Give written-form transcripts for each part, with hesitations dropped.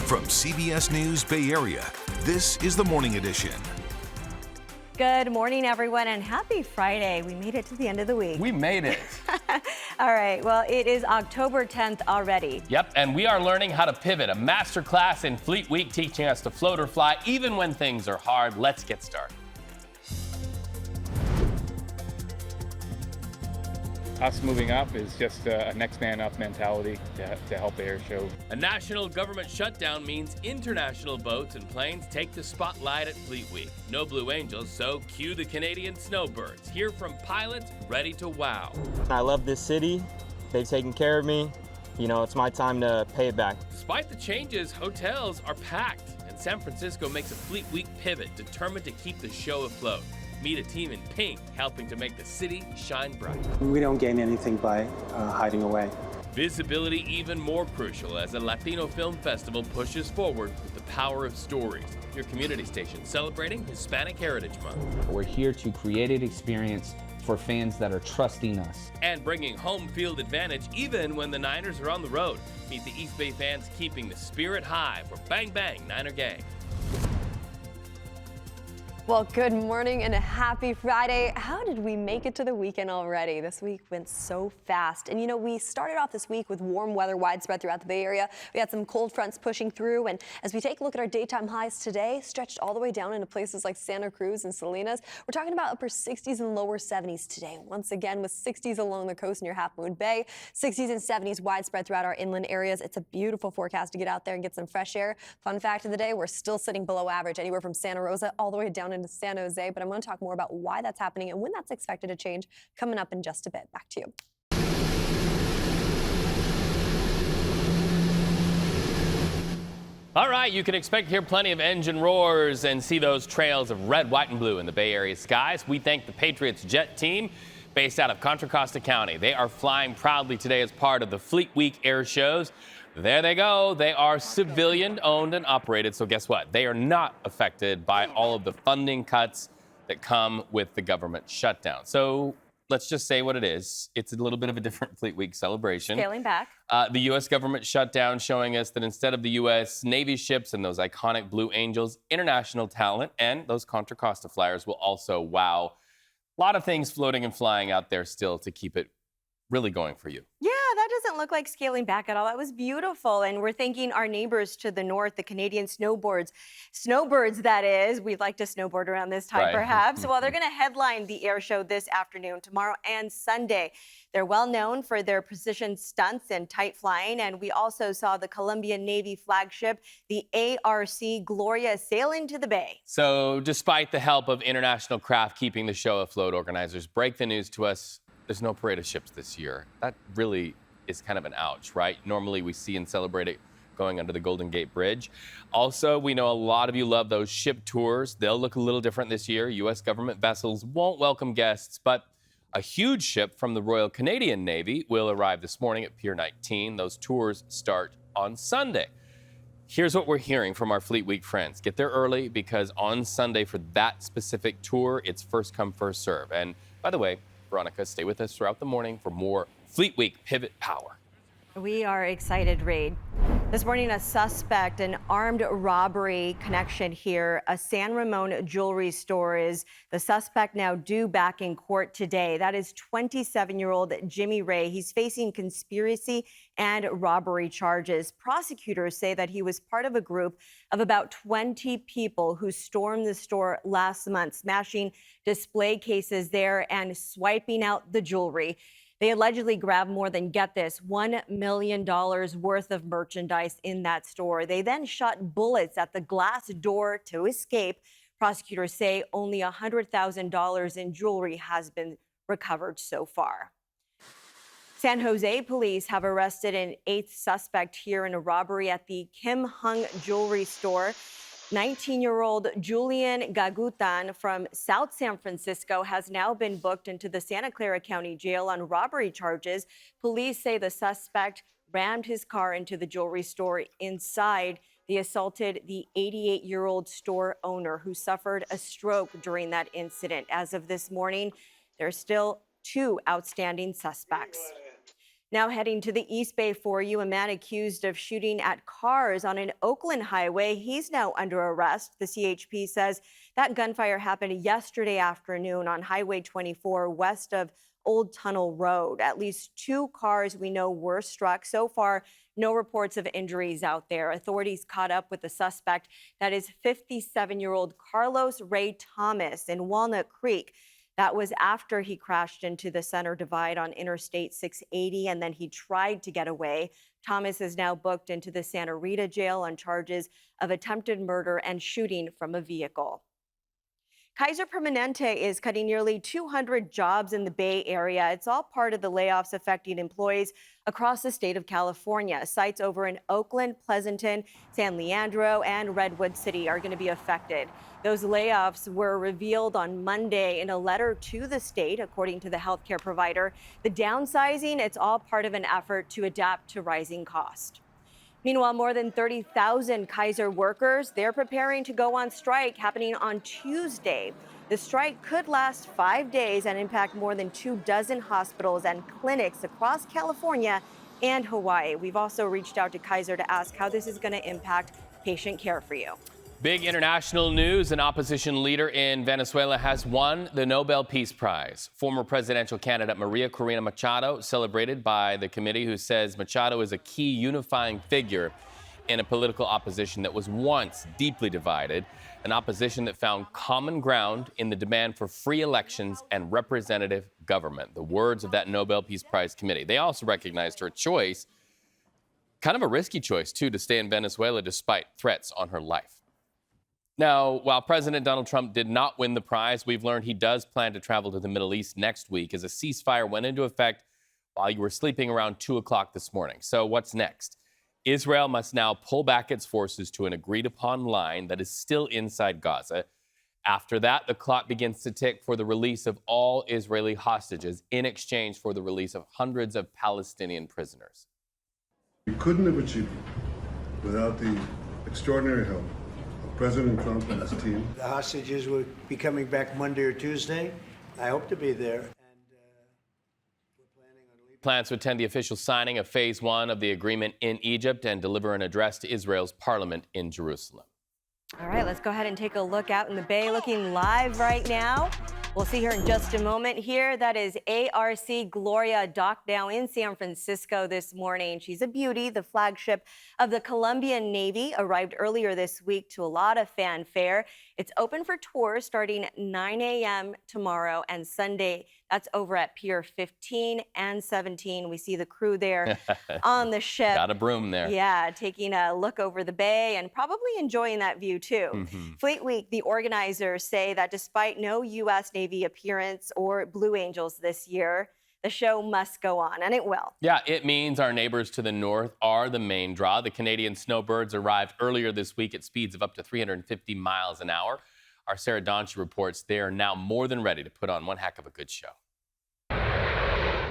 From CBS News Bay Area, this is the Morning Edition. Good morning, everyone, and happy Friday. We made it to the end of the week. We made it. All right, well, it is October 10th already. Yep, and we are learning how to pivot, a master class in Fleet Week teaching us to float or fly even when things are hard. Let's get started. Us moving up is just a next man up mentality to help the air show. A national government shutdown means international boats and planes take the spotlight at Fleet Week. No Blue Angels, so cue the Canadian snowbirds. Hear from pilots ready to wow. I love this city. They've taken care of me. You know, it's my time to pay it back. Despite the changes, hotels are packed, and San Francisco makes a Fleet Week pivot, determined to keep the show afloat. Meet a team in pink, helping to make the city shine bright. We don't gain anything by hiding away. Visibility even more crucial as a Latino film festival pushes forward with the power of stories. Your community station celebrating Hispanic Heritage Month. We're here to create an experience for fans that are trusting us. And bringing home field advantage even when the Niners are on the road. Meet the East Bay fans keeping the spirit high for Bang Bang Niner Gang. Well, good morning and a happy Friday. How did we make it to the weekend already? This week went so fast. And you know, we started off this week with warm weather widespread throughout the Bay Area. We had some cold fronts pushing through. And as we take a look at our daytime highs today, stretched all the way down into places like Santa Cruz and Salinas, we're talking about upper 60s and lower 70s today. Once again, with 60s along the coast near Half Moon Bay, 60s and 70s widespread throughout our inland areas. It's a beautiful forecast to get out there and get some fresh air. Fun fact of the day, we're still sitting below average anywhere from Santa Rosa all the way down into San Jose, but I'm going to talk more about why that's happening and when that's expected to change coming up in just a bit. Back to you. All right, you can expect to hear plenty of engine roars and see those trails of red, white, and blue in the Bay Area skies. We thank the Patriots jet team based out of Contra Costa County. They are flying proudly today as part of the Fleet Week air shows. There they go. They are civilian owned and operated. So guess what? They are not affected by all of the funding cuts that come with the government shutdown. So let's just say what it is. It's a little bit of a different Fleet Week celebration. Scaling back. The U.S. government shutdown showing us that instead of the U.S. Navy ships and those iconic Blue Angels, international talent and those Contra Costa flyers will also wow. A lot of things floating and flying out there still to keep it really going for you. Yeah, that doesn't look like scaling back at all. That was beautiful. And we're thanking our neighbors to the north, the Canadian snowbirds, that is. We'd like to snowboard around this time, Right. perhaps. Well, they're going to headline the air show this afternoon, tomorrow, and Sunday. They're well known for their precision stunts and tight flying. And we also saw the Colombian Navy flagship, the ARC Gloria, sail into the bay. So despite the help of international craft keeping the show afloat, organizers break the news to us. There's no parade of ships this year. That really is kind of an ouch, right? Normally we see and celebrate it going under the Golden Gate Bridge. Also, we know a lot of you love those ship tours. They'll look a little different this year. U.S. government vessels won't welcome guests, but a huge ship from the Royal Canadian Navy will arrive this morning at Pier 19. Those tours start on Sunday. Here's what we're hearing from our Fleet Week friends. Get there early because on Sunday for that specific tour, it's first come, first serve. And by the way, Veronica, stay with us throughout the morning for more Fleet Week Pivot Power. We are excited, Reid. This morning, a suspect, an armed robbery connection here. A San Ramon jewelry store is the suspect now due back in court today. That is 27-year-old Jimmy Ray. He's facing conspiracy and robbery charges. Prosecutors say that he was part of a group of about 20 people who stormed the store last month, smashing display cases there and swiping out the jewelry. They allegedly grabbed more than, get this, $1 million worth of merchandise in that store. They then shot bullets at the glass door to escape. Prosecutors say only $100,000 in jewelry has been recovered so far. San Jose police have arrested an 8th suspect here in a robbery at the Kim Hung jewelry store. 19-year-old Julian Gagutan from South San Francisco has now been booked into the Santa Clara County Jail on robbery charges. Police say the suspect rammed his car into the jewelry store. Inside, they assaulted the 88-year-old store owner who suffered a stroke during that incident. As of this morning, there are still 2 outstanding suspects. Now heading to the East Bay for you, a man accused of shooting at cars on an Oakland highway. He's now under arrest. The CHP says that gunfire happened yesterday afternoon on Highway 24 west of Old Tunnel Road. At least 2 cars we know were struck. So far, no reports of injuries out there. Authorities caught up with the suspect, that is 57-year-old Carlos Ray Thomas in Walnut Creek. That was after he crashed into the center divide on Interstate 680, and then he tried to get away. Thomas is now booked into the Santa Rita jail on charges of attempted murder and shooting from a vehicle. Kaiser Permanente is cutting nearly 200 jobs in the Bay Area. It's all part of the layoffs affecting employees across the state of California. Sites over in Oakland, Pleasanton, San Leandro, and Redwood City are going to be affected. Those layoffs were revealed on Monday in a letter to the state, according to the healthcare provider. The downsizing, it's all part of an effort to adapt to rising costs. Meanwhile, more than 30,000 Kaiser workers, they're preparing to go on strike happening on Tuesday. The strike could last 5 days and impact more than 24 hospitals and clinics across California and Hawaii. We've also reached out to Kaiser to ask how this is going to impact patient care for you. Big international news. An opposition leader in Venezuela has won the Nobel Peace Prize. Former presidential candidate Maria Corina Machado, celebrated by the committee, who says Machado is a key unifying figure in a political opposition that was once deeply divided, an opposition that found common ground in the demand for free elections and representative government. The words of that Nobel Peace Prize committee. They also recognized her choice, kind of a risky choice, too, to stay in Venezuela despite threats on her life. Now, while President Donald Trump did not win the prize, we've learned he does plan to travel to the Middle East next week as a ceasefire went into effect while you were sleeping around 2 o'clock this morning. So what's next? Israel must now pull back its forces to an agreed-upon line that is still inside Gaza. After that, the clock begins to tick for the release of all Israeli hostages in exchange for the release of hundreds of Palestinian prisoners. We couldn't have achieved it without the extraordinary help of President Trump and his team. The hostages will be coming back Monday or Tuesday. I hope to be there. Plans to attend the official signing of Phase 1 of the agreement in Egypt and deliver an address to Israel's parliament in Jerusalem. All right, let's go ahead and take a look out in the bay, looking live right now. We'll see her in just a moment here. That is ARC Gloria docked now in San Francisco this morning. She's a beauty. The flagship of the Colombian Navy arrived earlier this week to a lot of fanfare. It's open for tours starting 9 a.m. tomorrow and Sunday. That's over at Pier 15 and 17. We see the crew there on the ship. Got a broom there. Yeah, taking a look over the bay and probably enjoying that view too. Fleet Week, the organizers say that despite no U.S. Navy appearance or Blue Angels this year, the show must go on, and it will. Yeah, it means our neighbors to the north are the main draw. The Canadian snowbirds arrived earlier this week at speeds of up to 350 miles an hour. Our Sarah Donchi reports they are now more than ready to put on one heck of a good show.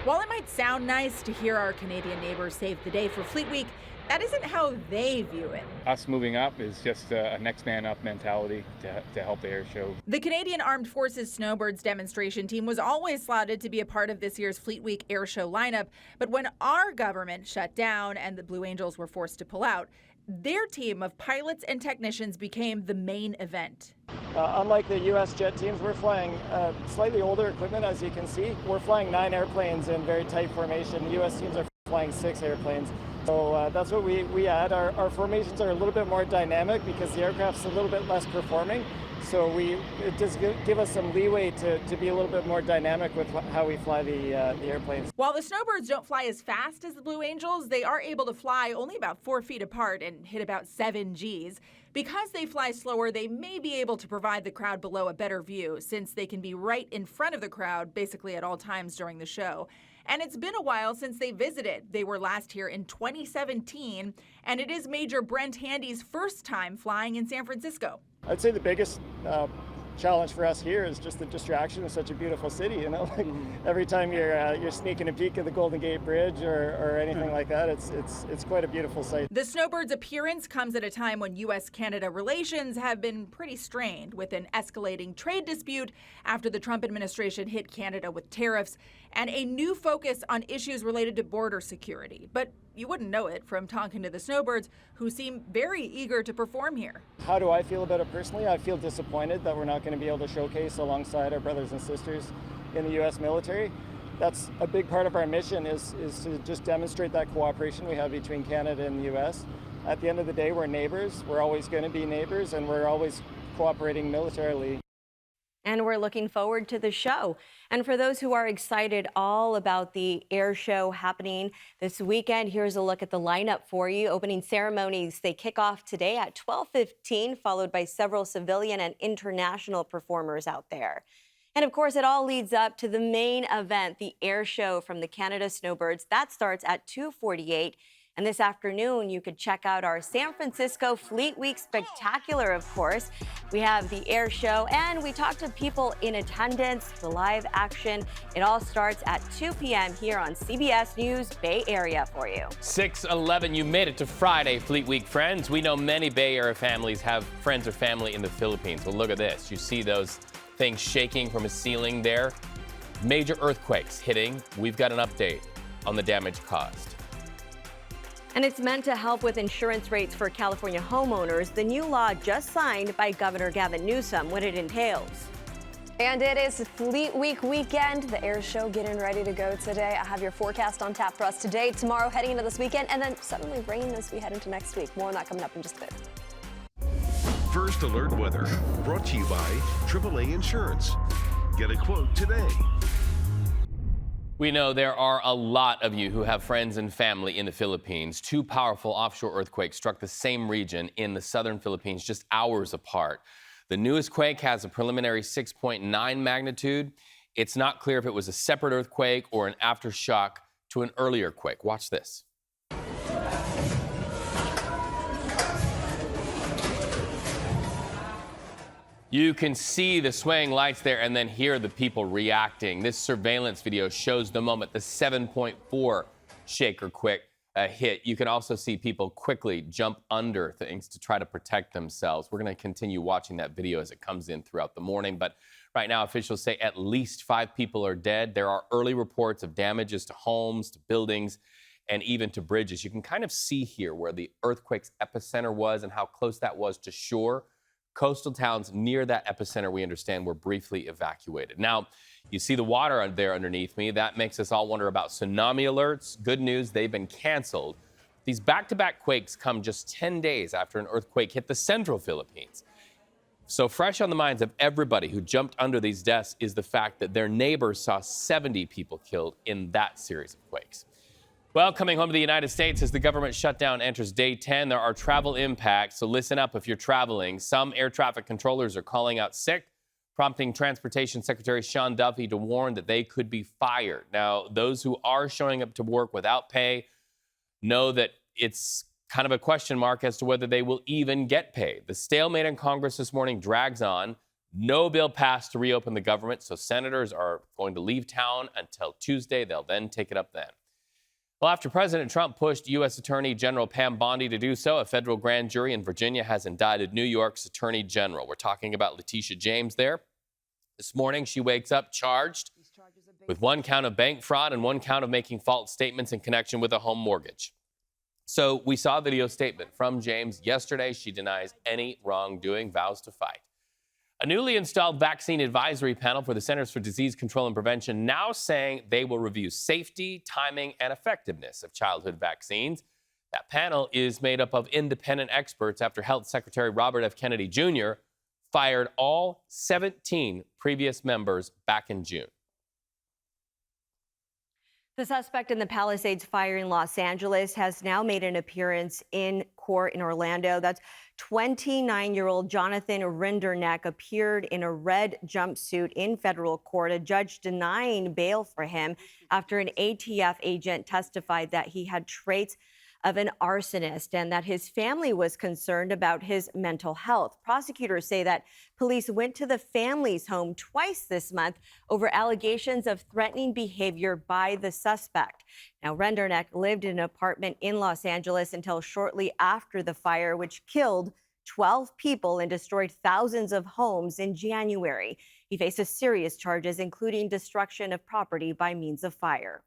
While it might sound nice to hear our Canadian neighbors save the day for Fleet Week, that isn't how they view it. Us moving up is just a next man up mentality to help the air show. The Canadian Armed Forces Snowbirds demonstration team was always slotted to be a part of this year's Fleet Week air show lineup, but when our government shut down and the Blue Angels were forced to pull out, their team of pilots and technicians became the main event. Unlike the U.S. jet teams, we're flying slightly older equipment, as you can see. We're flying 9 airplanes in very tight formation. The U.S. teams are flying 6 airplanes. So that's what we add. Our formations are a little bit more dynamic because the aircraft's a little bit less performing. So it does give us some leeway to be a little bit more dynamic with how we fly the airplanes. While the Snowbirds don't fly as fast as the Blue Angels, they are able to fly only about 4 feet apart and hit about 7 Gs. Because they fly slower, they may be able to provide the crowd below a better view, since they can be right in front of the crowd basically at all times during the show. And it's been a while since they visited. They were last here in 2017, and it is Major Brent Handy's first time flying in San Francisco. I'd say the biggest challenge for us here is just the distraction of such a beautiful city. You know, like every time you're sneaking a peek at the Golden Gate Bridge or anything like that, it's quite a beautiful sight. The snowbird's appearance comes at a time when U.S.-Canada relations have been pretty strained, with an escalating trade dispute after the Trump administration hit Canada with tariffs and a new focus on issues related to border security. But you wouldn't know it from talking to the snowbirds, who seem very eager to perform here. How do I feel about it personally? I feel disappointed that we're not going to be able to showcase alongside our brothers and sisters in the U.S. military. That's a big part of our mission, is to just demonstrate that cooperation we have between Canada and the U.S. At the end of the day, we're neighbors. We're always going to be neighbors, and we're always cooperating militarily. And we're looking forward to the show. And for those who are excited all about the air show happening this weekend, here's a look at the lineup for you. Opening ceremonies, they kick off today at 12:15, followed by several civilian and international performers out there. And of course, it all leads up to the main event, the air show from the Canada Snowbirds. That starts at 2:48. And this afternoon, you could check out our San Francisco Fleet Week Spectacular, of course. We have the air show, and we talk to people in attendance, the live action. It all starts at 2 p.m. here on CBS News Bay Area for you. 6:11, you made it to Friday, Fleet Week friends. We know many Bay Area families have friends or family in the Philippines. Well, look at this. You see those things shaking from a ceiling there? Major earthquakes hitting. We've got an update on the damage caused. And it's meant to help with insurance rates for California homeowners. The new law just signed by Governor Gavin Newsom, what it entails. And it is Fleet Week weekend. The air show getting ready to go today. I have your forecast on tap for us today, tomorrow, heading into this weekend, and then suddenly rain as we head into next week. More on that coming up in just a bit. First Alert Weather, brought to you by AAA Insurance. Get a quote today. We know there are a lot of you who have friends and family in the Philippines. Two powerful offshore earthquakes struck the same region in the southern Philippines just hours apart. The newest quake has a preliminary 6.9 magnitude. It's not clear if it was a separate earthquake or an aftershock to an earlier quake. Watch this. You can see the swaying lights there and then hear the people reacting. This surveillance video shows the moment the 7.4 shaker quake hit. You can also see people quickly jump under things to try to protect themselves. We're going to continue watching that video as it comes in throughout the morning. But right now, officials say at least 5 people are dead. There are early reports of damages to homes, to buildings, and even to bridges. You can kind of see here where the earthquake's epicenter was and how close that was to shore. Coastal towns near that epicenter, we understand, were briefly evacuated. Now, you see the water there underneath me. That makes us all wonder about tsunami alerts. Good news, they've been canceled. These back-to-back quakes come just 10 days after an earthquake hit the central Philippines. So fresh on the minds of everybody who jumped under these deaths is the fact that their neighbors saw 70 people killed in that series of quakes. Well, coming home to the United States as the government shutdown enters day 10, there are travel impacts. So listen up if you're traveling. Some air traffic controllers are calling out sick, prompting Transportation Secretary Sean Duffy to warn that they could be fired. Now, those who are showing up to work without pay know that it's kind of a question mark as to whether they will even get paid. The stalemate in Congress this morning drags on. No bill passed to reopen the government, so senators are going to leave town until Tuesday. They'll then take it up then. Well, after President Trump pushed U.S. Attorney General Pam Bondi to do so, a federal grand jury in Virginia has indicted New York's Attorney General. We're talking about Letitia James there. This morning, she wakes up charged with 1 count of bank fraud and 1 count of making false statements in connection with a home mortgage. So we saw a video statement from James yesterday. She denies any wrongdoing, vows to fight. A newly installed vaccine advisory panel for the Centers for Disease Control and Prevention now saying they will review safety, timing, and effectiveness of childhood vaccines. That panel is made up of independent experts after Health Secretary Robert F. Kennedy Jr. fired all 17 previous members back in June. The suspect in the Palisades fire in Los Angeles has now made an appearance in court in Orlando. That's 29-year-old Jonathan Rinderneck appeared in a red jumpsuit in federal court, a judge denying bail for him after an ATF agent testified that he had traits of an arsonist and that his family was concerned about his mental health. Prosecutors say that police went to the family's home twice this month over allegations of threatening behavior by the suspect. Now, Renderneck lived in an apartment in Los Angeles until shortly after the fire, which killed 12 people and destroyed thousands of homes in January. He faces serious charges, including destruction of property by means of fire.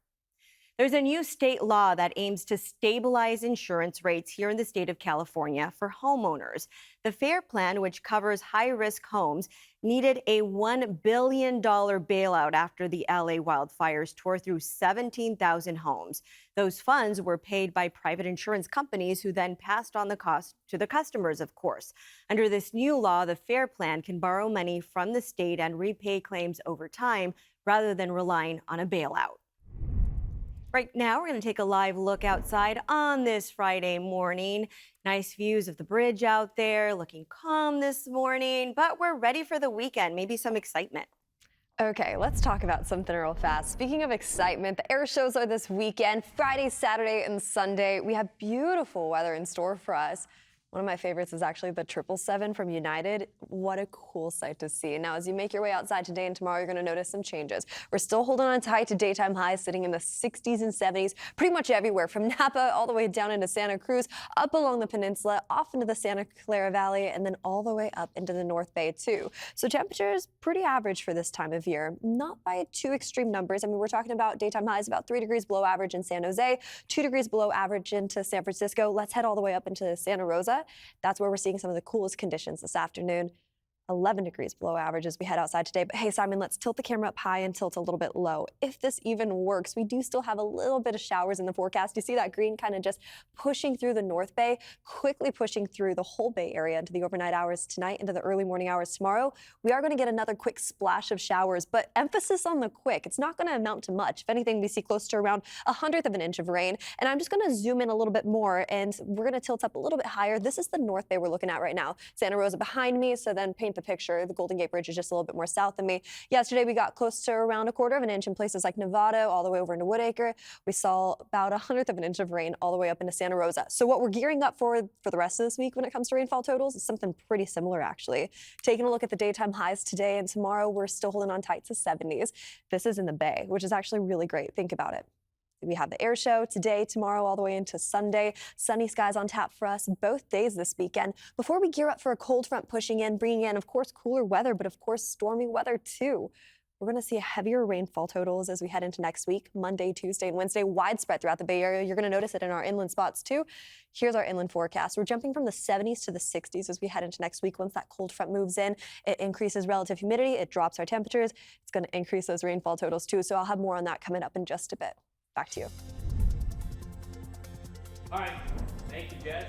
There's a new state law that aims to stabilize insurance rates here in the state of California for homeowners. The FAIR Plan, which covers high-risk homes, needed a $1 billion bailout after the LA wildfires tore through 17,000 homes. Those funds were paid by private insurance companies who then passed on the cost to the customers, of course. Under this new law, the FAIR Plan can borrow money from the state and repay claims over time rather than relying on a bailout. Right now, we're going to take a live look outside on this Friday morning. Nice views of the bridge out there, looking calm this morning, but we're ready for the weekend, maybe some excitement. Okay, let's talk about something real fast. Speaking of excitement, the air shows are this weekend, Friday, Saturday, and Sunday. We have beautiful weather in store for us. One of my favorites is actually the 777 from United. What a cool sight to see. Now, as you make your way outside today and tomorrow, you're going to notice some changes. We're still holding on tight to daytime highs sitting in the 60s and 70s, pretty much everywhere from Napa all the way down into Santa Cruz, up along the peninsula, off into the Santa Clara Valley, and then all the way up into the North Bay, too. So temperatures pretty average for this time of year, not by too extreme numbers. I mean, we're talking about daytime highs about 3 degrees below average in San Jose, 2 degrees below average into San Francisco. Let's head all the way up into Santa Rosa. That's where we're seeing some of the coolest conditions this afternoon. 11 degrees below average as we head outside today. But hey, Simon, let's tilt the camera up high and tilt a little bit low. If this even works, we do still have a little bit of showers in the forecast. You see that green kind of just pushing through the North Bay, quickly pushing through the whole Bay Area into the overnight hours tonight, into the early morning hours tomorrow. We are going to get another quick splash of showers, but emphasis on the quick. It's not going to amount to much. If anything, we see close to around 1/100 of an inch of rain. And I'm just going to zoom in a little bit more, and we're going to tilt up a little bit higher. This is the North Bay we're looking at right now. Santa Rosa behind me, so then paint the picture. The Golden Gate Bridge is just a little bit more south of me. Yesterday, we got close to around 1/4 of an inch in places like Nevada, all the way over into Woodacre. We saw about 1/100 of an inch of rain all the way up into Santa Rosa. So what we're gearing up for the rest of this week when it comes to rainfall totals is something pretty similar, actually. Taking a look at the daytime highs today and tomorrow, we're still holding on tight to 70s. This is in the Bay, which is actually really great. Think about it. We have the air show today, tomorrow, all the way into Sunday. Sunny skies on tap for us both days this weekend. Before we gear up for a cold front pushing in, bringing in, of course, cooler weather, but of course, stormy weather too. We're going to see heavier rainfall totals as we head into next week, Monday, Tuesday, and Wednesday, widespread throughout the Bay Area. You're going to notice it in our inland spots too. Here's our inland forecast. We're jumping from the 70s to the 60s as we head into next week. Once that cold front moves in, it increases relative humidity. It drops our temperatures. It's going to increase those rainfall totals too. So I'll have more on that coming up in just a bit. Back to you. All right. Thank you, Jess.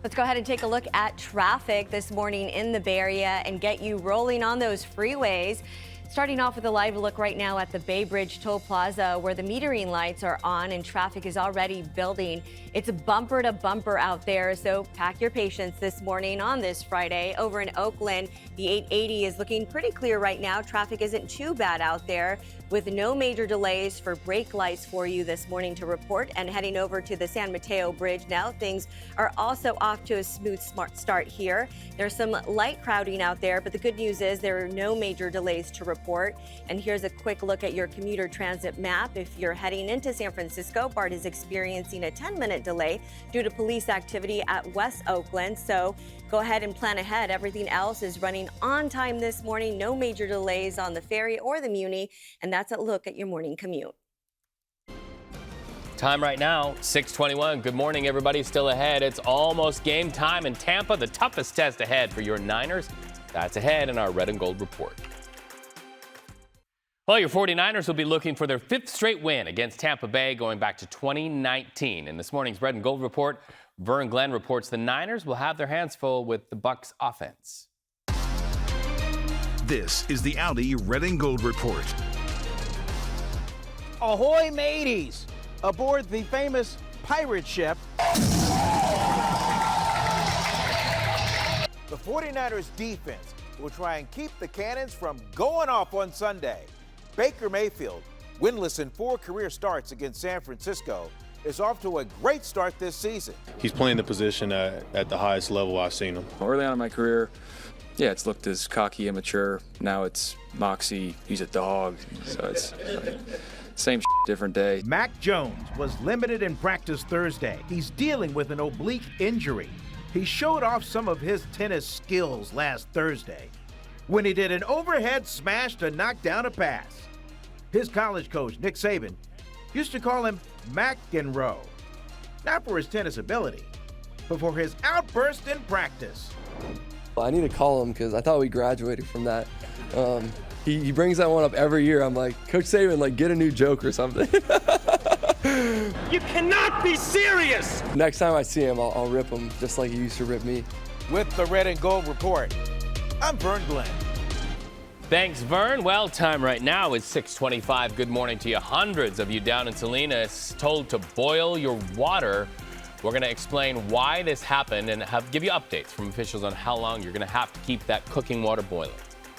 Let's go ahead and take a look at traffic this morning in the Bay Area and get you rolling on those freeways. Starting off with a live look right now at the Bay Bridge Toll Plaza, where the metering lights are on and traffic is already building. It's bumper to bumper out there, so pack your patience this morning on this Friday. Over in Oakland, the 880 is looking pretty clear right now. Traffic isn't too bad out there, with no major delays for brake lights for you this morning to report. And heading over to the San Mateo Bridge now, things are also off to a smooth start here. There's some light crowding out there, but the good news is there are no major delays to report. And here's a quick look at your commuter transit map. If you're heading into San Francisco, BART is experiencing a 10-minute delay due to police activity at West Oakland. So go ahead and plan ahead. Everything else is running on time this morning. No major delays on the ferry or the Muni. And that's a look at your morning commute. Time right now, 6:21. Good morning, everybody. Still ahead. It's almost game time in Tampa. The toughest test ahead for your Niners. That's ahead in our Red and Gold report. Well, your 49ers will be looking for their 5th straight win against Tampa Bay going back to 2019. In this morning's Red and Gold report, Vern Glenn reports the Niners will have their hands full with the Bucs offense. This is the Audi Red and Gold report. Ahoy, mateys! Aboard the famous pirate ship. The 49ers defense will try and keep the Cannons from going off on Sunday. Baker Mayfield, winless in 4 career starts against San Francisco, is off to a great start this season. He's playing the position at the highest level I've seen him. Early on in my career, yeah, it's looked as cocky, immature. Now it's moxie, he's a dog. So it's same different day. Mac Jones was limited in practice Thursday. He's dealing with an oblique injury. He showed off some of his tennis skills last Thursday when he did an overhead smash to knock down a pass. His college coach, Nick Saban, used to call him McEnroe, not for his tennis ability, but for his outburst in practice. I need to call him because I thought we graduated from that. He brings that one up every year. I'm like, Coach Saban, like, get a new joke or something. You cannot be serious! Next time I see him, I'll rip him just like he used to rip me. With the Red and Gold Report, I'm Vern Glenn. Thanks, Vern. Well, time right now is 6:25. Good morning to you. Hundreds of you down in Salinas told to boil your water. We're going to explain why this happened and give you updates from officials on how long you're going to have to keep that cooking water boiling.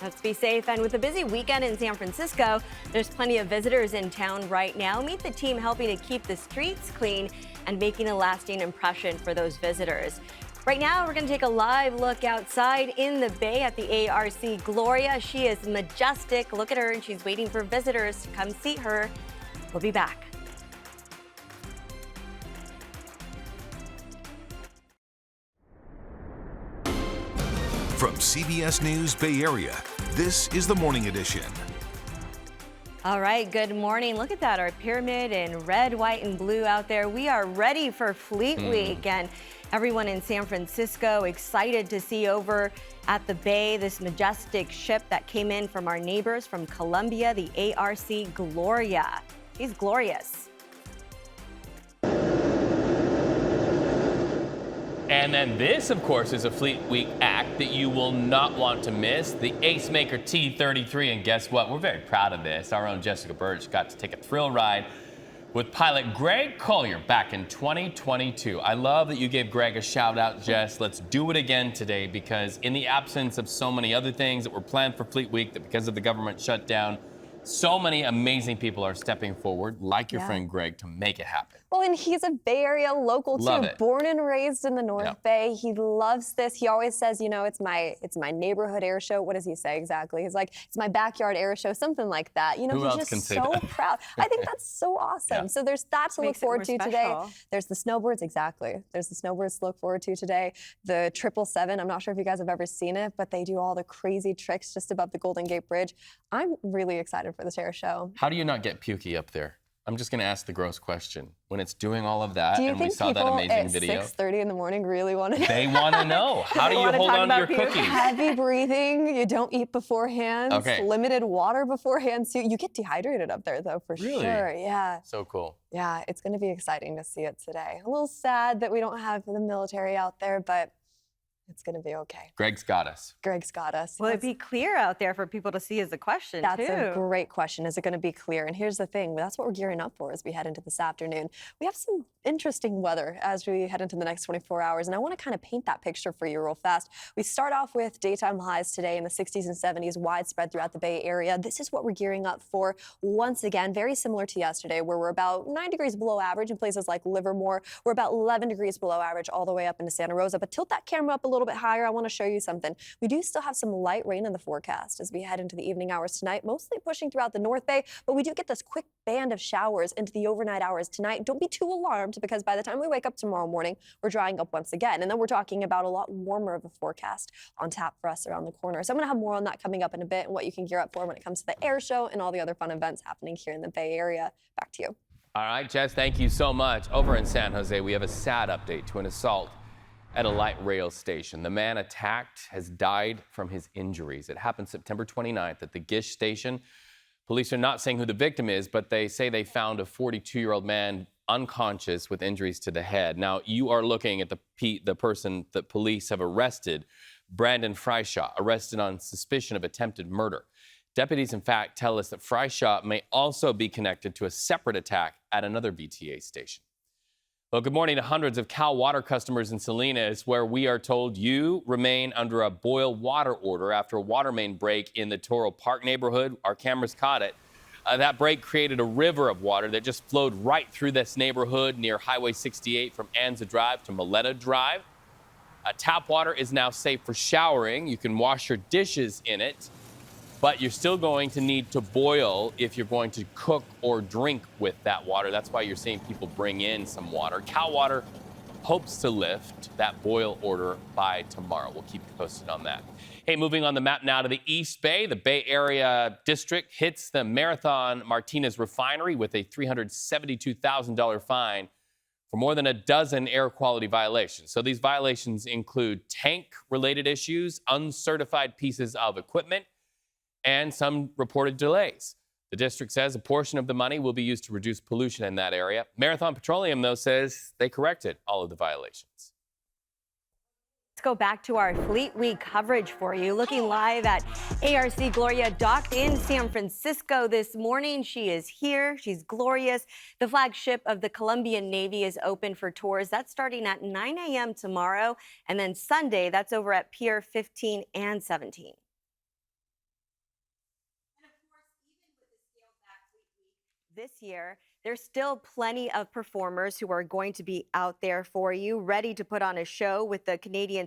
Let's be safe. And with a busy weekend in San Francisco, there's plenty of visitors in town right now. Meet the team helping to keep the streets clean and making a lasting impression for those visitors. Right now, we're going to take a live look outside in the Bay at the ARC Gloria. She is majestic. Look at her, and she's waiting for visitors to come see her. We'll be back. From CBS News Bay Area, this is the Morning Edition. All right, good morning. Look at that, our pyramid in red, white, and blue out there. We are ready for Fleet Week, and everyone in San Francisco excited to see over at the Bay this majestic ship that came in from our neighbors from Colombia, the ARC Gloria. She's glorious. And then this, of course, is a Fleet Week act that you will not want to miss, the Ace Maker T-33. And guess what? We're very proud of this. Our own Jessica Birch got to take a thrill ride with pilot Greg Collier back in 2022. I love that you gave Greg a shout out, Jess. Let's do it again today, because in the absence of so many other things that were planned for Fleet Week, that because of the government shutdown, so many amazing people are stepping forward, like your friend Greg, to make it happen. Well, and he's a Bay Area local Love too, it. born and raised in the North Bay. He loves this. He always says, you know, it's my neighborhood air show. What does he say exactly? He's like, it's my backyard air show, something like that. You know, Who he's else just can say so that? proud. I think that's so awesome. So there's that to look forward to today. There's the snowbirds, exactly. There's the snowbirds to look forward to today. The 777, I'm not sure if you guys have ever seen it, but they do all the crazy tricks just above the Golden Gate Bridge. I'm really excited for this air show. How do you not get pukey up there? I'm just going to ask the gross question. When it's doing all of that, Do you and think we saw that people amazing at video. 6:30 in the morning really want to know? They want to know. How do you hold on to your cookies? Heavy breathing. You don't eat beforehand. Okay. Limited water beforehand. So you get dehydrated up there, though, for Really? sure. Yeah. So cool. Yeah, it's going to be exciting to see it today. A little sad that we don't have the military out there, but it's going to be okay. Greg's got us. Greg's got us. Will it be clear out there for people to see is the question, That's too. a great question. Is it going to be clear? And here's the thing. That's what we're gearing up for as we head into this afternoon. We have some interesting weather as we head into the next 24 hours. And I want to kind of paint that picture for you real fast. We start off with daytime highs today in the 60s and 70s, widespread throughout the Bay Area. This is what we're gearing up for once again, very similar to yesterday, where we're about 9 degrees below average in places like Livermore. We're about 11 degrees below average all the way up into Santa Rosa. But tilt that camera up a little bit higher. I want to show you something. We do still have some light rain in the forecast as we head into the evening hours tonight, mostly pushing throughout the North Bay, but we do get this quick band of showers into the overnight hours tonight. Don't be too alarmed, because by the time we wake up tomorrow morning, we're drying up once again. And then we're talking about a lot warmer of a forecast on tap for us around the corner. So I'm going to have more on that coming up in a bit, and what you can gear up for when it comes to the air show and all the other fun events happening here in the Bay Area. Back to you. All right, Jess, thank you so much. Over in San Jose, we have a sad update to an assault at a light rail station. The man attacked has died from his injuries. It happened September 29th at the Gish station. Police are not saying who the victim is, but they say they found a 42-year-old man unconscious with injuries to the head. Now, you are looking at the person that police have arrested, Brandon Freishaw, arrested on suspicion of attempted murder. Deputies, in fact, tell us that Freishaw may also be connected to a separate attack at another VTA station. Well, good morning to hundreds of Cal Water customers in Salinas, where we are told you remain under a boil water order after a water main break in the Toro Park neighborhood. Our cameras caught it. That break created a river of water that just flowed right through this neighborhood near Highway 68 from Anza Drive to Maleta Drive. Tap water is now safe for showering. You can wash your dishes in it, but you're still going to need to boil if you're going to cook or drink with that water. That's why you're seeing people bring in some water. Cal Water hopes to lift that boil order by tomorrow. We'll keep you posted on that. Hey, moving on the map now to the East Bay. The Bay Area district hits the Marathon Martinez refinery with a $372,000 fine for more than a dozen air quality violations. So these violations include tank-related issues, uncertified pieces of equipment, and some reported delays. The district says a portion of the money will be used to reduce pollution in that area. Marathon Petroleum, though, says they corrected all of the violations. Let's go back to our Fleet Week coverage for you. Looking live at ARC Gloria, docked in San Francisco this morning. She is here. She's glorious. The flagship of the Colombian Navy is open for tours. That's starting at 9 a.m. tomorrow. And then Sunday, that's over at Pier 15 and 17. This year, there's still plenty of performers who are going to be out there for you, ready to put on a show with the Canadian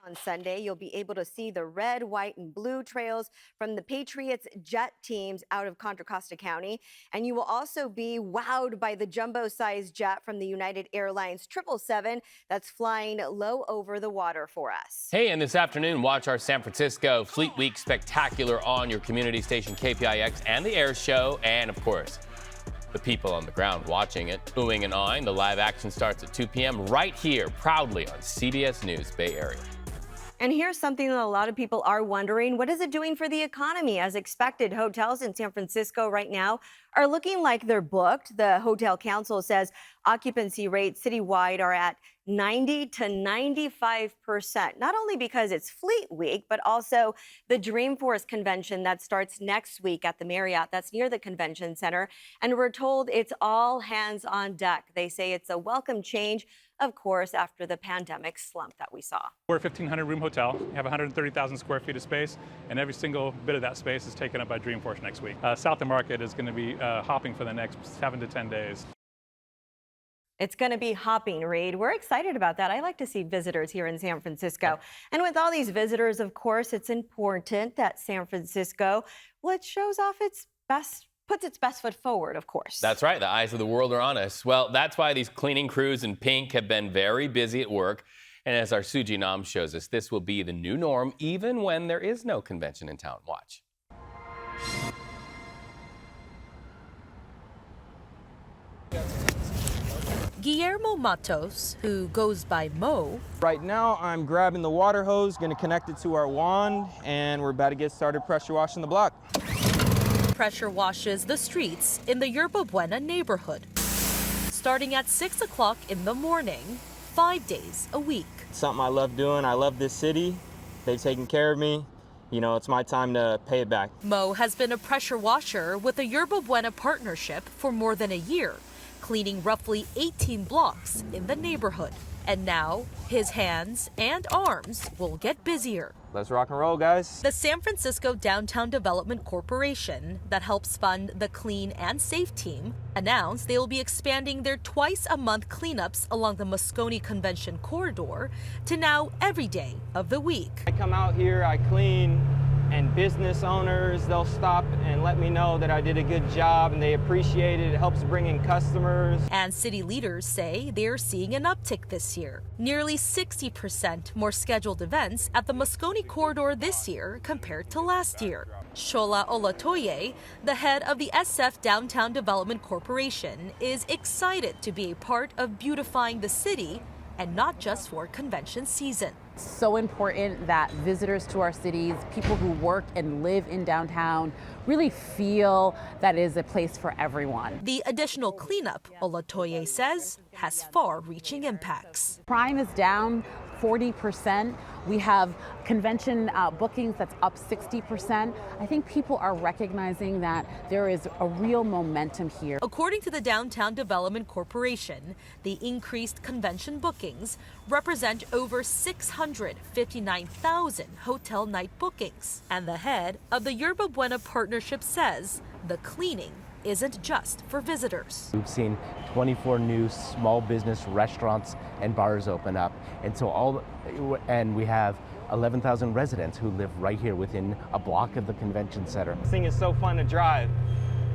on Sunday. You'll be able to see the red, white, and blue trails from the Patriots jet teams out of Contra Costa County. And you will also be wowed by the jumbo-sized jet from the United Airlines 777 that's flying low over the water for us. Hey, and this afternoon, watch our San Francisco Fleet Week Spectacular on your community station KPIX and the Air Show, and of course, the people on the ground watching it, oohing and awing. The live action starts at 2 p.m. right here, proudly on CBS News Bay Area. And here's something that a lot of people are wondering. What is it doing for the economy? As expected, hotels in San Francisco right now are looking like they're booked. The Hotel Council says occupancy rates citywide are at 90 to 95%, not only because it's Fleet Week, but also the Dreamforce convention that starts next week at the Marriott. That's near the convention center. And we're told it's all hands on deck. They say it's a welcome change, of course, after the pandemic slump that we saw. We're a 1,500 room hotel. We have 130,000 square feet of space, and every single bit of that space is taken up by Dreamforce next week. South of Market is going to be hopping for the next 7 to 10 days. It's going to be hopping, Reed. We're excited about that. I like to see visitors here in San Francisco. And with all these visitors, of course, it's important that San Francisco, well, it shows off its best, puts its best foot forward, of course. That's right. The eyes of the world are on us. Well, that's why these cleaning crews in pink have been very busy at work. And as our Suji Nam shows us, this will be the new norm, even when there is no convention in town. Watch. Guillermo Matos, who goes by Mo. Right now, I'm grabbing the water hose, going to connect it to our wand, and we're about to get started pressure washing the block. Pressure washes the streets in the Yerba Buena neighborhood, starting at 6 o'clock in the morning, 5 days a week. It's something I love doing. I love this city. They've taken care of me. You know, it's my time to pay it back. Mo has been a pressure washer with the Yerba Buena partnership for more than a year, cleaning roughly 18 blocks in the neighborhood. And now, his hands and arms will get busier. Let's rock and roll, guys. The San Francisco Downtown Development Corporation, that helps fund the Clean and Safe team, announced they will be expanding their twice-a-month cleanups along the Moscone Convention corridor to now every day of the week. I come out here, I clean, and business owners, they'll stop and let me know that I did a good job and they appreciate it. It helps bring in customers. And city leaders say they're seeing an uptick this year. Nearly 60% more scheduled events at the Moscone corridor this year compared to last year. Shola Olatoye, the head of the SF Downtown Development Corporation, is excited to be a part of beautifying the city, and not just for convention season. So important that visitors to our cities, people who work and live in downtown, really feel that it is a place for everyone. The additional cleanup, Olatoye says, has far-reaching impacts. Crime is down 40%. We have convention bookings that's up 60%. I think people are recognizing that there is a real momentum here. According to the Downtown Development Corporation, the increased convention bookings represent over 659,000 hotel night bookings. And the head of the Yerba Buena Partnership says the cleaning isn't just for visitors. We've seen 24 new small business restaurants and bars open up. And we have 11,000 residents who live right here within a block of the convention center. This thing is so fun to drive.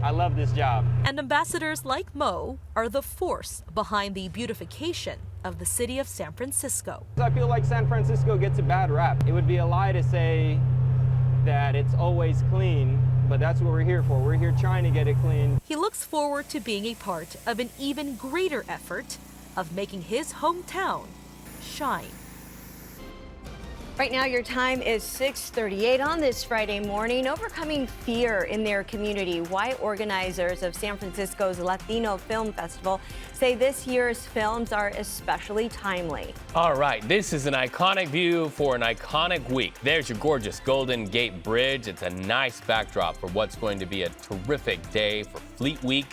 I love this job. And ambassadors like Mo are the force behind the beautification of the city of San Francisco. I feel like San Francisco gets a bad rap. It would be a lie to say that it's always clean, but that's what we're here for. We're here trying to get it clean. He looks forward to being a part of an even greater effort of making his hometown shine. Right now, your time is 6:38 on this Friday morning. Overcoming fear in their community. Why organizers of San Francisco's Latino Film Festival say this year's films are especially timely. All right, this is an iconic view for an iconic week. There's your gorgeous Golden Gate Bridge. It's a nice backdrop for what's going to be a terrific day for Fleet Week.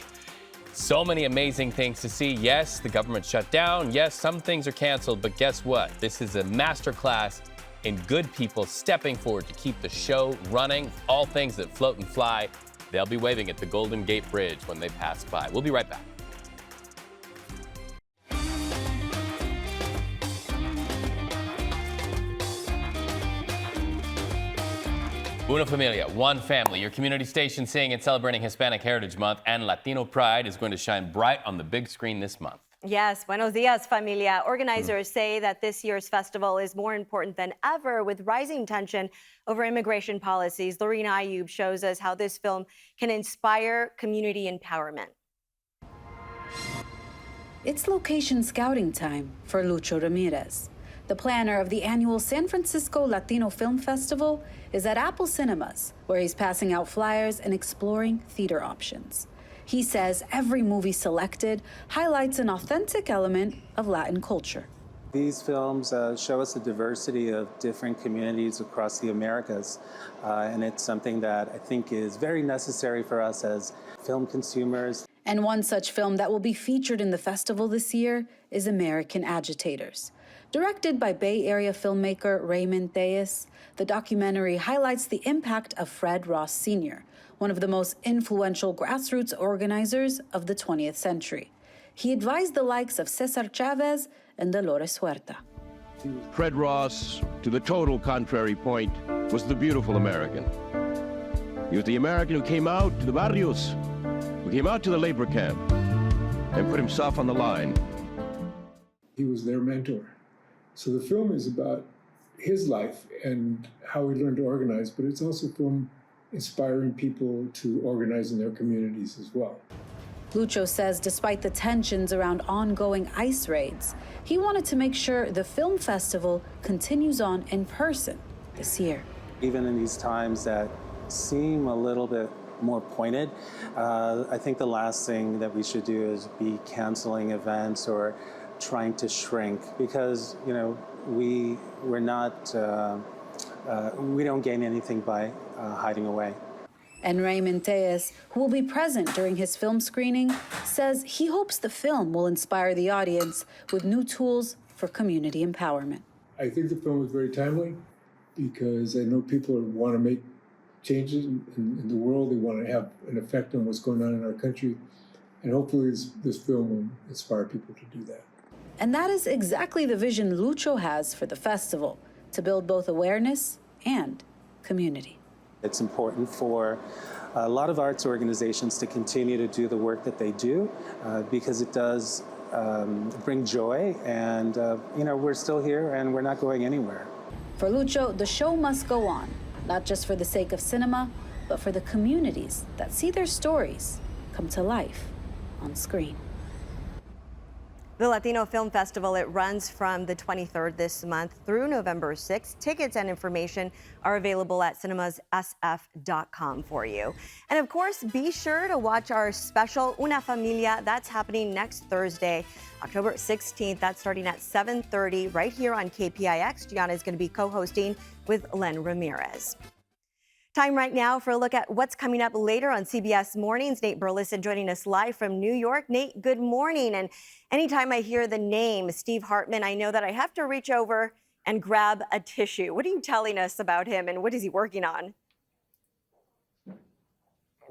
So many amazing things to see. Yes, the government shut down. Yes, some things are canceled, but guess what? This is a masterclass in good people stepping forward to keep the show running. All things that float and fly. They'll be waving at the Golden Gate Bridge when they pass by. We'll be right back. Una Familia, one family. Your community station singing and celebrating Hispanic Heritage Month, and Latino Pride is going to shine bright on the big screen this month. Yes, buenos dias, familia. Organizers say that this year's festival is more important than ever with rising tension over immigration policies. Lorena Ayub shows us how this film can inspire community empowerment. It's location scouting time for Lucho Ramirez. The planner of the annual San Francisco Latino Film Festival is at Apple Cinemas, where he's passing out flyers and exploring theater options. He says every movie selected highlights an authentic element of Latin culture. These films show us the diversity of different communities across the Americas, and it's something that I think is very necessary for us as film consumers. And one such film that will be featured in the festival this year is American Agitators. Directed by Bay Area filmmaker Raymond Tellez, the documentary highlights the impact of Fred Ross Sr., one of the most influential grassroots organizers of the 20th century. He advised the likes of Cesar Chavez and Dolores Huerta. Fred Ross, to the total contrary point, was the beautiful American. He was the American who came out to the barrios, who came out to the labor camp, and put himself on the line. He was their mentor. So the film is about his life and how he learned to organize, but it's also a film inspiring people to organize in their communities as well. Lucho says despite the tensions around ongoing ICE raids, he wanted to make sure the film festival continues on in person this year. Even in these times that seem a little bit more pointed, I think the last thing that we should do is be canceling events or trying to shrink, because we don't gain anything by hiding away. And Raymond Tellez, who will be present during his film screening, says he hopes the film will inspire the audience with new tools for community empowerment. I think the film was very timely because I know people want to make changes in the world. They want to have an effect on what's going on in our country. And hopefully this film will inspire people to do that. And that is exactly the vision Lucho has for the festival, to build both awareness and community. It's important for a lot of arts organizations to continue to do the work that they do because it does bring joy, and we're still here and we're not going anywhere. For Lucho, the show must go on, not just for the sake of cinema, but for the communities that see their stories come to life on screen. The Latino Film Festival, it runs from the 23rd this month through November 6th. Tickets and information are available at cinemassf.com for you. And of course, be sure to watch our special Una Familia. That's happening next Thursday, October 16th. That's starting at 7:30 right here on KPIX. Gianna is going to be co-hosting with Len Ramirez. Time right now for a look at what's coming up later on CBS Mornings. Nate Burleson joining us live from New York. Nate, good morning. And anytime I hear the name Steve Hartman, I know that I have to reach over and grab a tissue. What are you telling us about him and what is he working on?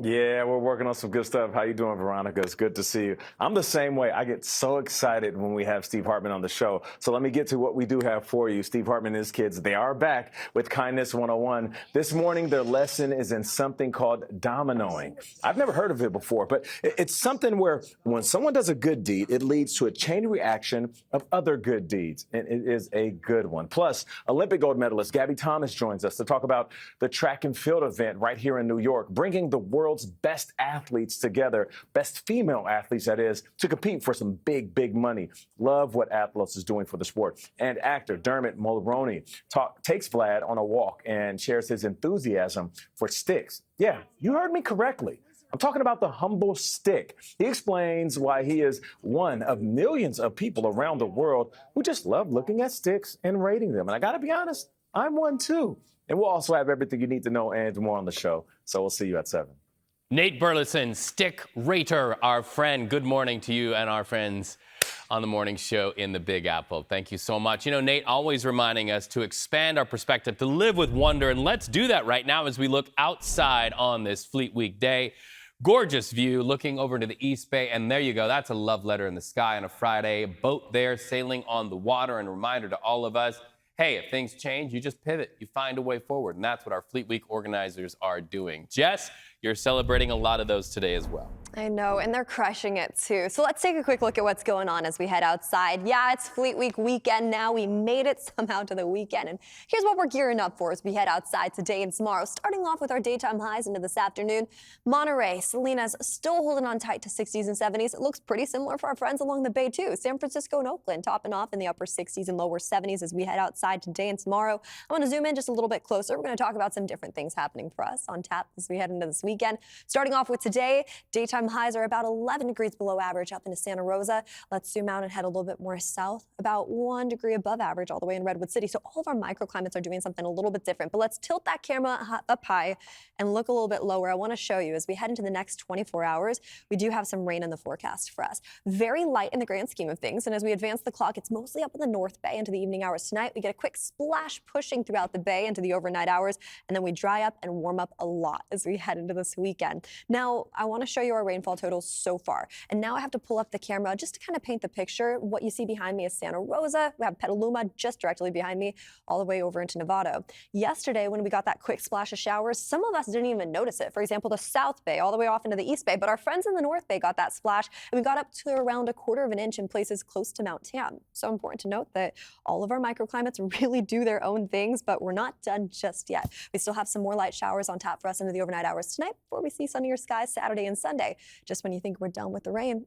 Yeah, we're working on some good stuff. How you doing, Veronica? It's good to see you. I'm the same way. I get so excited when we have Steve Hartman on the show. So let me get to what we do have for you. Steve Hartman and his kids, they are back with Kindness 101. This morning, their lesson is in something called dominoing. I've never heard of it before, but it's something where when someone does a good deed, it leads to a chain reaction of other good deeds. And it is a good one. Plus, Olympic gold medalist Gabby Thomas joins us to talk about the track and field event right here in New York, bringing the world's best athletes together, best female athletes, that is, to compete for some big money. Love what Atlas is doing for the sport. And actor Dermot Mulroney takes Vlad on a walk and shares his enthusiasm for sticks. Yeah, you heard me correctly. I'm talking about the humble stick. He explains why he is one of millions of people around the world who just love looking at sticks and rating them. And I gotta be honest, I'm one too. And we'll also have everything you need to know and more on the show. So we'll see you at 7. Nate Burleson, stick rater, our friend. Good morning to you and our friends on the morning show in the Big Apple. Thank you so much. You know, Nate always reminding us to expand our perspective, to live with wonder, and let's do that right now as we look outside on this Fleet Week day. Gorgeous view looking over to the East Bay, and there you go. That's a love letter in the sky on a Friday. A boat there sailing on the water, and a reminder to all of us, hey, if things change, you just pivot. You find a way forward, and that's what our Fleet Week organizers are doing. Jess, you're celebrating a lot of those today as well. I know, and they're crushing it too. So let's take a quick look at what's going on as we head outside. Yeah, it's Fleet Week weekend now. We made it somehow to the weekend. And here's what we're gearing up for as we head outside today and tomorrow. Starting off with our daytime highs into this afternoon. Monterey, Salinas still holding on tight to 60s and 70s. It looks pretty similar for our friends along the bay too. San Francisco and Oakland topping off in the upper 60s and lower 70s as we head outside today and tomorrow. I want to zoom in just a little bit closer. We're going to talk about some different things happening for us on tap as we head into this weekend. Starting off with today, daytime highs are about 11 degrees below average up into Santa Rosa. Let's zoom out and head a little bit more south, about 1 degree above average all the way in Redwood City. So all of our microclimates are doing something a little bit different. But let's tilt that camera up high and look a little bit lower. I want to show you as we head into the next 24 hours, we do have some rain in the forecast for us. Very light in the grand scheme of things. And as we advance the clock, it's mostly up in the North Bay into the evening hours tonight. We get a quick splash pushing throughout the bay into the overnight hours, and then we dry up and warm up a lot as we head into this weekend. Now, I want to show you our rainfall totals so far. And now I have to pull up the camera just to kind of paint the picture. What you see behind me is Santa Rosa. We have Petaluma just directly behind me, all the way over into Novato. Yesterday, when we got that quick splash of showers, some of us didn't even notice it. For example, the South Bay, all the way off into the East Bay. But our friends in the North Bay got that splash, and we got up to around 1/4 of an inch in places close to Mount Tam. So important to note that all of our microclimates really do their own things, but we're not done just yet. We still have some more light showers on tap for us into the overnight hours tonight before we see sunnier skies Saturday and Sunday. Just when you think we're done with the rain,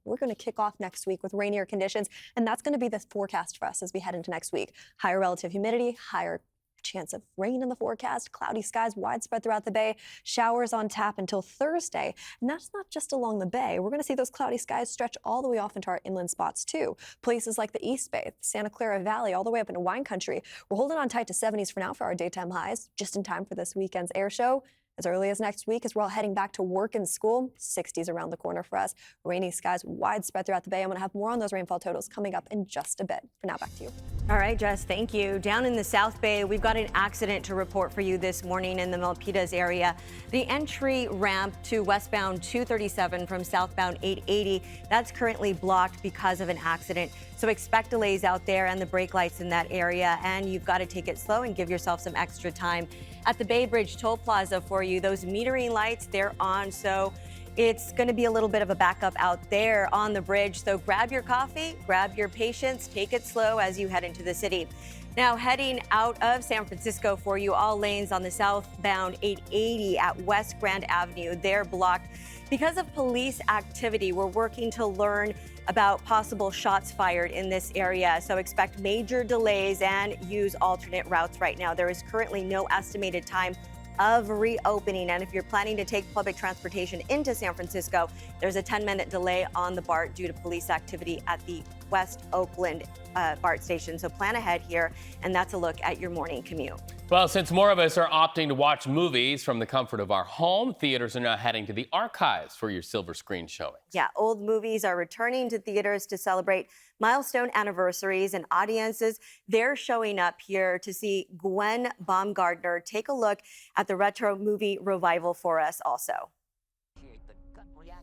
we're going to kick off next week with rainier conditions, and that's going to be the forecast for us as we head into next week. Higher relative humidity, higher chance of rain in the forecast, cloudy skies widespread throughout the bay, showers on tap until Thursday. And that's not just along the bay. We're going to see those cloudy skies stretch all the way off into our inland spots too. Places like the East Bay, the Santa Clara Valley, all the way up into wine country. We're holding on tight to 70s for now for our daytime highs, just in time for this weekend's air show. As early as next week, as we're all heading back to work and school, 60s around the corner for us. Rainy skies widespread throughout the bay. I'm going to have more on those rainfall totals coming up in just a bit. For now, back to you. All right, Jess, thank you. Down in the South Bay, we've got an accident to report for you this morning in the Milpitas area. The entry ramp to westbound 237 from southbound 880, that's currently blocked because of an accident. So expect delays out there and the brake lights in that area, and you've got to take it slow and give yourself some extra time. At the Bay Bridge Toll Plaza for you, those metering lights, they're on, so it's going to be a little bit of a backup out there on the bridge. So grab your coffee, grab your patience, take it slow as you head into the city. Now heading out of San Francisco for you, all lanes on the southbound 880 at West Grand Avenue, they're blocked because of police activity. We're working to learn about possible shots fired in this area, so expect major delays and use alternate routes right now. There is currently no estimated time of reopening, and if you're planning to take public transportation into San Francisco, there's a 10-minute delay on the BART due to police activity at the West Oakland BART station. So plan ahead here, and that's a look at your morning commute. Well, since more of us are opting to watch movies from the comfort of our home, theaters are now heading to the archives for your silver screen showings. Yeah, old movies are returning to theaters to celebrate milestone anniversaries, and audiences, they're showing up here to see Gwen Baumgartner take a look at the retro movie revival for us also.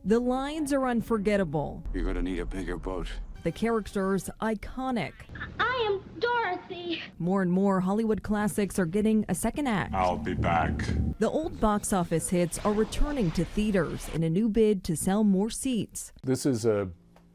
The lines are unforgettable. You're gonna need a bigger boat. The characters iconic. I am Dorothy. More and more Hollywood classics are getting a second act. I'll be back. The old box office hits are returning to theaters in a new bid to sell more seats. This is a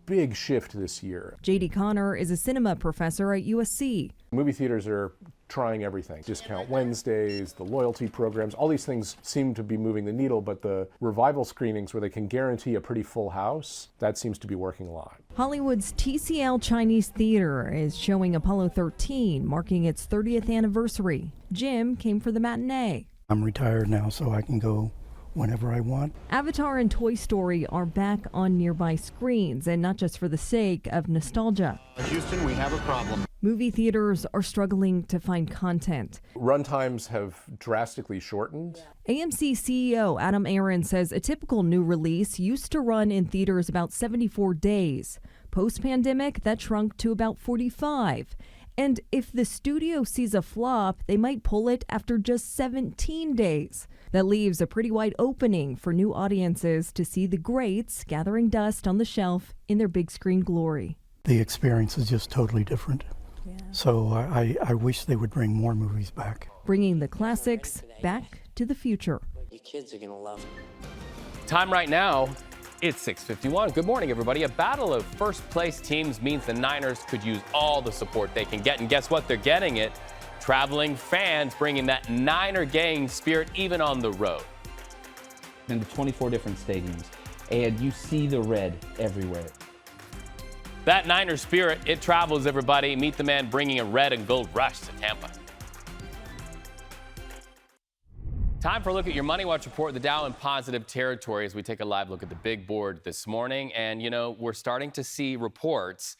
big shift this year. J.D. Connor is a cinema professor at USC. Movie theaters are trying everything. Discount Wednesdays, the loyalty programs, all these things seem to be moving the needle, but the revival screenings where they can guarantee a pretty full house, that seems to be working a lot. Hollywood's TCL Chinese Theater is showing Apollo 13, marking its 30th anniversary. Jim came for the matinee. I'm retired now, so I can go whenever I want. Avatar and Toy Story are back on nearby screens, and not just for the sake of nostalgia. Houston, we have a problem. Movie theaters are struggling to find content. Runtimes have drastically shortened. AMC CEO Adam Aron says a typical new release used to run in theaters about 74 days. Post-pandemic, that shrunk to about 45. And if the studio sees a flop, they might pull it after just 17 days. That leaves a pretty wide opening for new audiences to see the greats gathering dust on the shelf in their big screen glory. The experience is just totally different. Yeah. So I wish they would bring more movies back. Bringing the classics back to the future. You kids are gonna love it. Time right now, it's 6:51. Good morning, everybody. A battle of first-place teams means the Niners could use all the support they can get. And guess what? They're getting it. Traveling fans bringing that Niner gang spirit even on the road. In the 24 different stadiums, and you see the red everywhere. That Niner spirit, it travels, everybody. Meet the man bringing a red and gold rush to Tampa. Time for a look at your Money Watch report. The Dow in positive territory as we take a live look at the big board this morning. And, you know, we're starting to see reports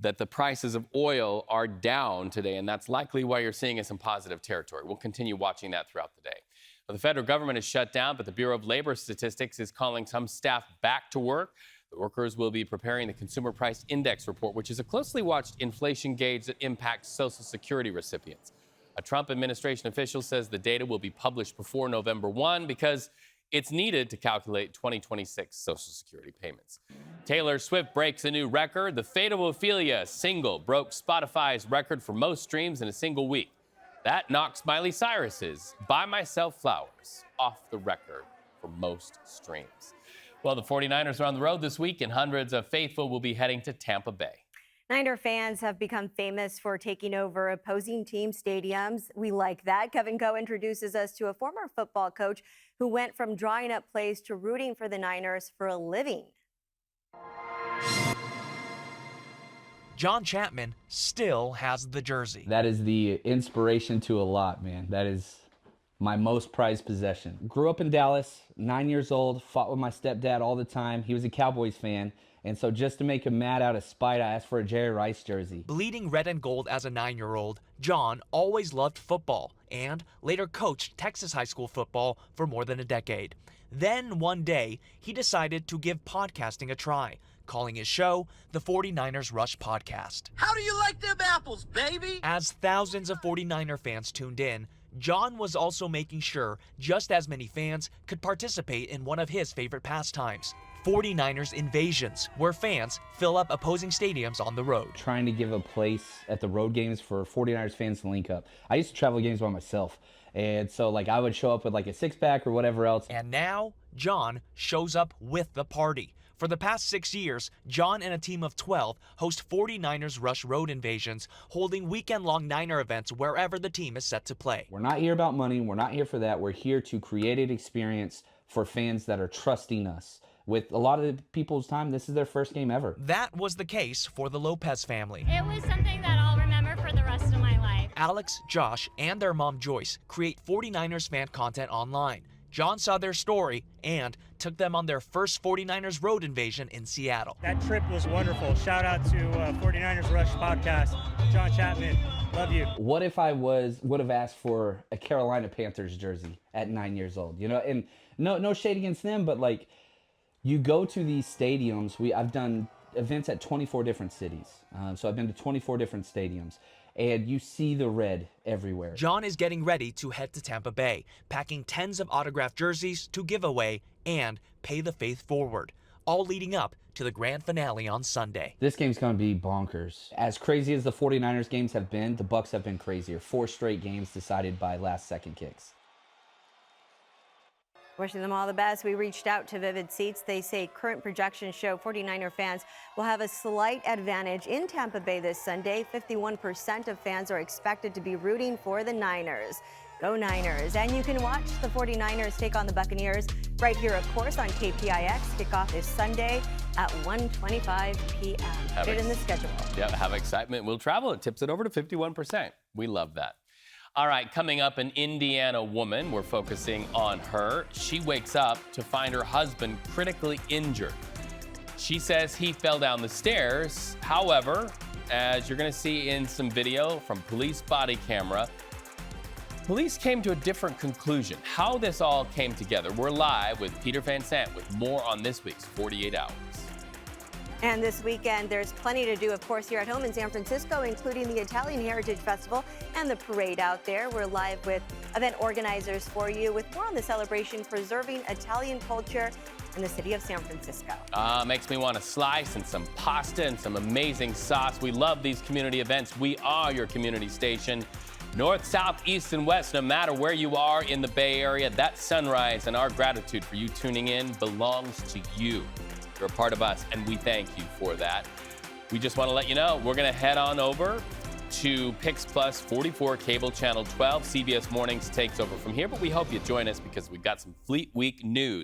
that the prices of oil are down today, and that's likely why you're seeing us in positive territory. We'll continue watching that throughout the day. Well, the federal government is shut down, but the Bureau of Labor Statistics is calling some staff back to work. The workers will be preparing the Consumer Price Index report, which is a closely watched inflation gauge that impacts Social Security recipients. A Trump administration official says the data will be published before November 1 because it's needed to calculate 2026 Social Security payments. Taylor Swift breaks a new record. The Fate of Ophelia single broke Spotify's record for most streams in a single week. That knocks Miley Cyrus's Buy Myself Flowers off the record for most streams. Well, the 49ers are on the road this week, and hundreds of faithful will be heading to Tampa Bay. Niner fans have become famous for taking over opposing team stadiums. We like that. Kevin Coe introduces us to a former football coach who went from drawing up plays to rooting for the Niners for a living. John Chapman still has the jersey. That is the inspiration to a lot, man. That is my most prized possession. Grew up in Dallas, 9 years old, fought with my stepdad all the time. He was a Cowboys fan. And so just to make him mad out of spite, I asked for a Jerry Rice jersey. Bleeding red and gold as a 9-year-old, John always loved football and later coached Texas high school football for more than a decade. Then one day, he decided to give podcasting a try, calling his show the 49ers Rush Podcast. How do you like them apples, baby? As thousands of 49er fans tuned in, John was also making sure just as many fans could participate in one of his favorite pastimes, 49ers Invasions, where fans fill up opposing stadiums on the road. Trying to give a place at the road games for 49ers fans to link up. I used to travel games by myself, and so like I would show up with like a six-pack or whatever else. And now, John shows up with the party. For For the past 6 years, John and a team of 12 host 49ers Rush Road Invasions, holding weekend-long Niner events wherever the team is set to play. We're not here about money. We're not here for that. We're here to create an experience for fans that are trusting us. With a lot of people's time, this is their first game ever. That was the case for the Lopez family. It was something that I'll remember for the rest of my life. Alex, Josh, and their mom Joyce create 49ers fan content online. John saw their story and took them on their first 49ers road invasion in Seattle. That trip was wonderful. Shout out to 49ers Rush podcast. John Chapman, love you. What if I would have asked for a Carolina Panthers jersey at 9 years old? You know, and no shade against them, but like, you go to these stadiums. I've done events at 24 different cities. So I've been to 24 different stadiums. And you see the red everywhere. John is getting ready to head to Tampa Bay, packing tens of autographed jerseys to give away and pay the faith forward, all leading up to the grand finale on Sunday. This game's going to be bonkers. As crazy as the 49ers games have been, the Bucs have been crazier. 4 straight games decided by last-second kicks. Wishing them all the best. We reached out to Vivid Seats. They say current projections show 49er fans will have a slight advantage in Tampa Bay this Sunday. 51% of fans are expected to be rooting for the Niners. Go Niners. And you can watch the 49ers take on the Buccaneers right here, of course, on KPIX. Kickoff is Sunday at 1:25 p.m. Put it in the schedule. Yeah, have excitement. We'll travel. It tips it over to 51%. We love that. All right, coming up, an Indiana woman. We're focusing on her. She wakes up to find her husband critically injured. She says he fell down the stairs. However, as you're going to see in some video from police body camera, police came to a different conclusion. How this all came together. We're live with Peter Van Sant with more on this week's 48 Hours. And this weekend, there's plenty to do, of course, here at home in San Francisco, including the Italian Heritage Festival and the parade out there. We're live with event organizers for you with more on the celebration preserving Italian culture in the city of San Francisco. Makes me want to slice and some pasta and some amazing sauce. We love these community events. We are your community station. North, south, east, and west, no matter where you are in the Bay Area, that sunrise and our gratitude for you tuning in belongs to you. You're a part of us, and we thank you for that. We just want to let you know, we're going to head on over to Pix Plus 44, cable channel 12. CBS Mornings takes over from here, but we hope you join us because we've got some Fleet Week news.